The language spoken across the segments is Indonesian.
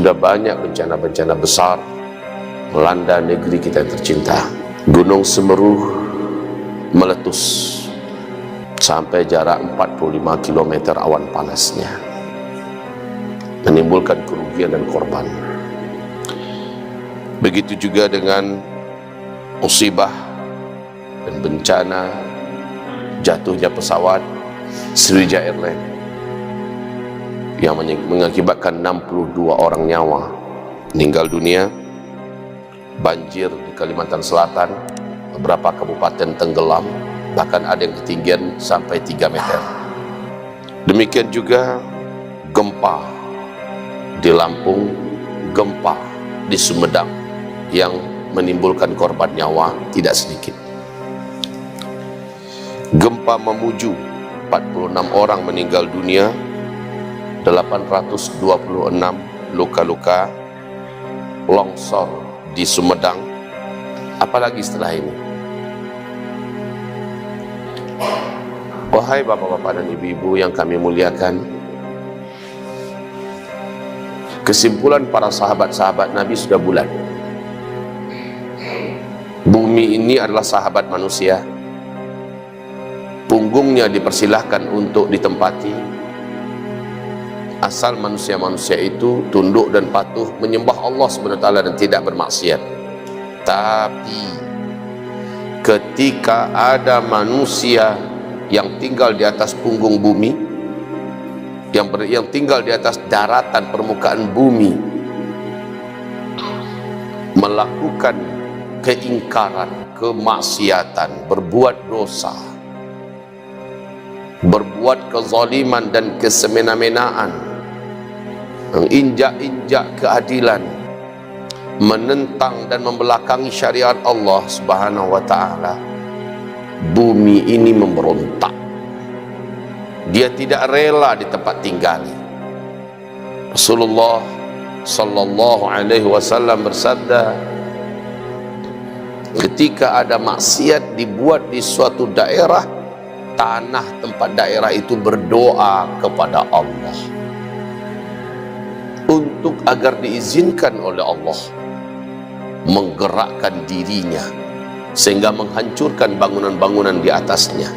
sudah banyak bencana-bencana besar melanda negeri kita yang tercinta. Gunung Semeru meletus sampai jarak 45 km awan panasnya, menimbulkan kerugian dan korban. Begitu juga dengan musibah dan bencana jatuhnya pesawat Sriwijaya Airlines yang mengakibatkan 62 orang nyawa meninggal dunia. Banjir di Kalimantan Selatan, beberapa kabupaten tenggelam, bahkan ada yang ketinggian sampai 3 meter. Demikian juga gempa di Lampung, gempa di Sumedang yang menimbulkan korban nyawa tidak sedikit. Gempa Mamuju, 46 orang meninggal dunia, 826 luka-luka. Longsor di Sumedang, apalagi setelah ini. Wahai bapak-bapak dan ibu-ibu yang kami muliakan, kesimpulan para sahabat-sahabat Nabi sudah bulat. Bumi ini adalah sahabat manusia. Punggungnya dipersilahkan untuk ditempati, asal manusia-manusia itu tunduk dan patuh menyembah Allah SWT dan tidak bermaksiat. Tapi ketika ada manusia yang tinggal di atas punggung bumi, yang tinggal di atas daratan permukaan bumi, melakukan keingkaran, kemaksiatan, berbuat dosa, berbuat kezaliman dan kesemena-menaan, menginjak-injak keadilan, menentang dan membelakangi syariat Allah Subhanahu wa taala, bumi ini memberontak. Dia tidak rela di tempat tinggali. Rasulullah sallallahu alaihi wasallam bersabda, ketika ada maksiat dibuat di suatu daerah, tanah tempat daerah itu berdoa kepada Allah untuk agar diizinkan oleh Allah menggerakkan dirinya sehingga menghancurkan bangunan-bangunan di atasnya,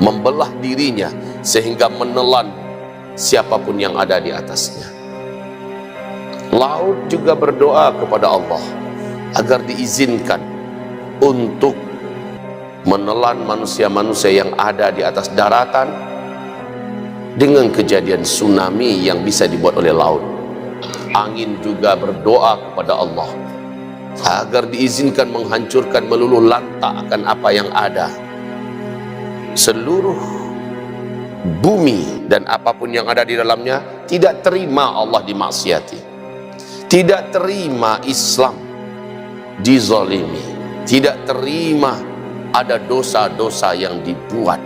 membelah dirinya sehingga menelan siapapun yang ada di atasnya. Laut juga berdoa kepada Allah agar diizinkan untuk menelan manusia-manusia yang ada di atas daratan dengan kejadian tsunami yang bisa dibuat oleh laut. Angin juga berdoa kepada Allah agar diizinkan menghancurkan meluluh lantakkan apa yang ada. Seluruh bumi dan apapun yang ada di dalamnya tidak terima Allah dimaksiati, tidak terima Islam dizalimi, tidak terima ada dosa-dosa yang dibuat.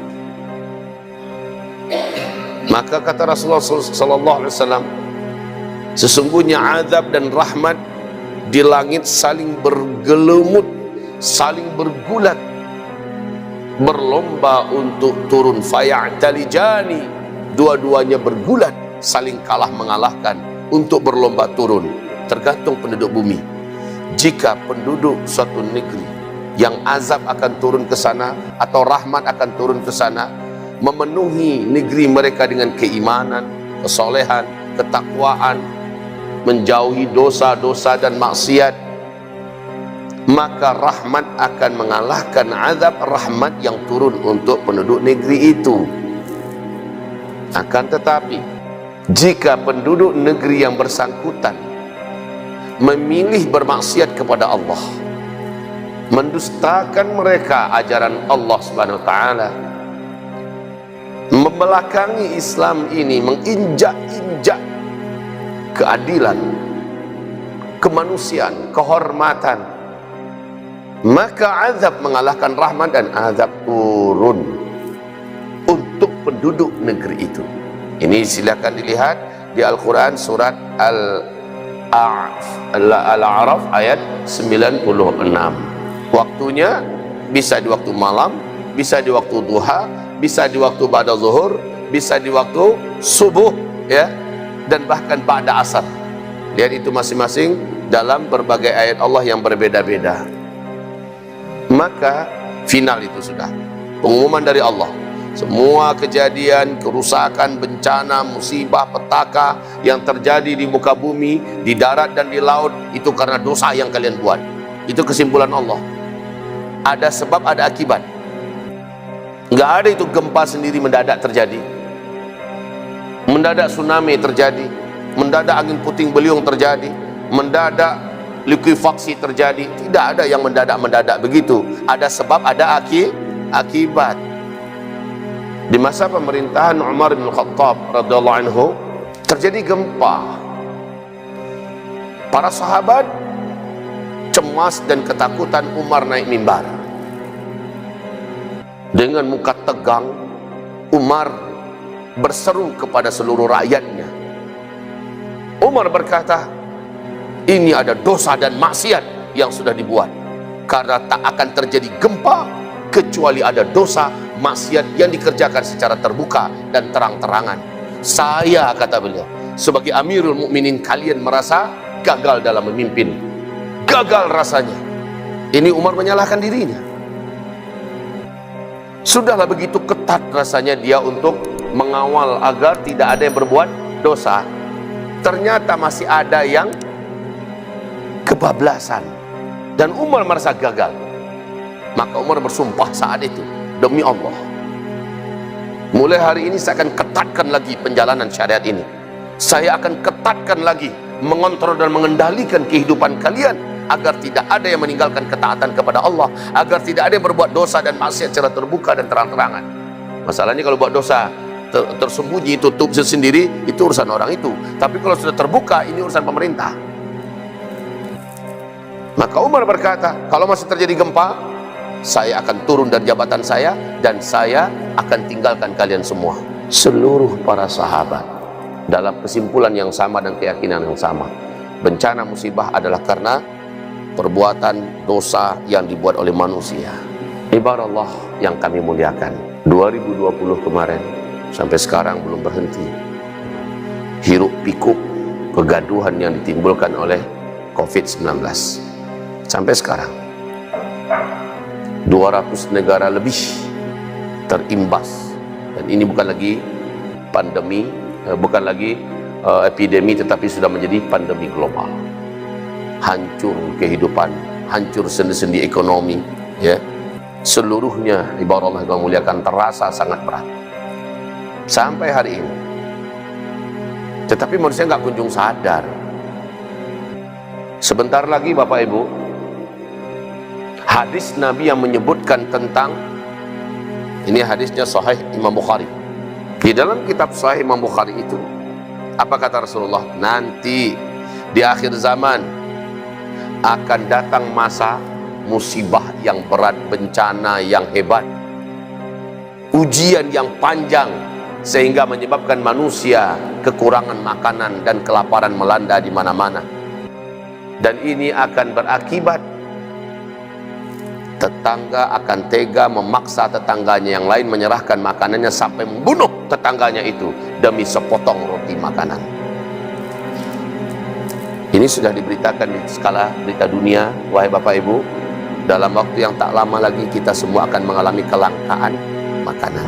Maka kata Rasulullah SAW, sesungguhnya azab dan rahmat di langit saling bergelemut, saling bergulat, berlomba untuk turun. Faya'talijani, dua-duanya bergulat, saling kalah mengalahkan untuk berlomba turun. Tergantung penduduk bumi. Jika penduduk suatu negeri yang azab akan turun ke sana atau rahmat akan turun ke sana, memenuhi negeri mereka dengan keimanan, kesolehan, ketakwaan, menjauhi dosa-dosa dan maksiat, maka rahmat akan mengalahkan azab rahmat yang turun untuk penduduk negeri itu. Akan tetapi jika penduduk negeri yang bersangkutan memilih bermaksiat kepada Allah, mendustakan mereka ajaran Allah Subhanahu wa taala, membelakangi Islam ini, menginjak-injak keadilan, kemanusiaan, kehormatan, maka azab mengalahkan rahmat dan azab turun untuk penduduk negeri itu. Ini silakan dilihat di Al-Quran surat Al-A'raf ayat 96. Waktunya bisa di waktu malam, bisa di waktu duha, bisa di waktu ba'da zuhur, bisa di waktu subuh, ya, dan bahkan ba'da asar. Lihat itu masing-masing dalam berbagai ayat Allah yang berbeda-beda. Maka final itu sudah pengumuman dari Allah. Semua kejadian, kerusakan, bencana, musibah, petaka yang terjadi di muka bumi, di darat dan di laut, itu karena dosa yang kalian buat. Itu kesimpulan Allah. Ada sebab, ada akibat. Nggak ada itu gempa sendiri mendadak terjadi, mendadak tsunami terjadi, mendadak angin puting beliung terjadi, mendadak likuifaksi terjadi. Tidak ada yang mendadak-mendadak begitu. Ada sebab, ada akibat. Di masa pemerintahan Umar bin Khattab radhiyallahu anhu terjadi gempa. Para sahabat cemas dan ketakutan. Umar naik mimbar dengan muka tegang. Umar berseru kepada seluruh rakyatnya. Umar berkata, ini ada dosa dan maksiat yang sudah dibuat, karena tak akan terjadi gempa kecuali ada dosa maksiat yang dikerjakan secara terbuka dan terang-terangan. Saya, kata beliau, sebagai Amirul Mukminin, kalian merasa gagal dalam memimpin. Gagal rasanya. Ini Umar menyalahkan dirinya. Sudahlah begitu ketat rasanya dia untuk mengawal agar tidak ada yang berbuat dosa. Ternyata masih ada yang kebablasan. Dan Umar merasa gagal. Maka Umar bersumpah saat itu, demi Allah, mulai hari ini saya akan ketatkan lagi penjalanan syariat ini. Saya akan ketatkan lagi mengontrol dan mengendalikan kehidupan kalian, agar tidak ada yang meninggalkan ketaatan kepada Allah, agar tidak ada yang berbuat dosa dan maksiat secara terbuka dan terang-terangan. Masalahnya kalau buat dosa tersembunyi, tutup sendiri, itu urusan orang itu. Tapi kalau sudah terbuka, ini urusan pemerintah. Maka Umar berkata, kalau masih terjadi gempa, saya akan turun dari jabatan saya dan saya akan tinggalkan kalian semua. Seluruh para sahabat dalam kesimpulan yang sama dan keyakinan yang sama. Bencana musibah adalah karena perbuatan dosa yang dibuat oleh manusia. Ibarat Allah yang kami muliakan, 2020 kemarin sampai sekarang belum berhenti. Hiruk pikuk kegaduhan yang ditimbulkan oleh COVID-19 sampai sekarang. 200 negara lebih terimbas, dan ini bukan lagi pandemi, bukan lagi epidemi, tetapi sudah menjadi pandemi global. Hancur kehidupan, hancur sendi-sendi ekonomi, ya, seluruhnya ibarat Allah yang muliakan terasa sangat berat sampai hari ini. Tetapi manusia nggak kunjung sadar. Sebentar lagi Bapak Ibu, hadis Nabi yang menyebutkan tentang ini, hadisnya Sahih Imam Bukhari. Di dalam kitab Sahih Imam Bukhari itu, apa kata Rasulullah? Nanti di akhir zaman akan datang masa musibah yang berat, bencana yang hebat, ujian yang panjang, sehingga menyebabkan manusia kekurangan makanan dan kelaparan melanda di mana-mana. Dan ini akan berakibat tetangga akan tega memaksa tetangganya yang lain menyerahkan makanannya sampai membunuh tetangganya itu demi sepotong roti makanan. Ini sudah diberitakan di skala berita dunia, wahai Bapak Ibu. Dalam waktu yang tak lama lagi kita semua akan mengalami kelangkaan makanan.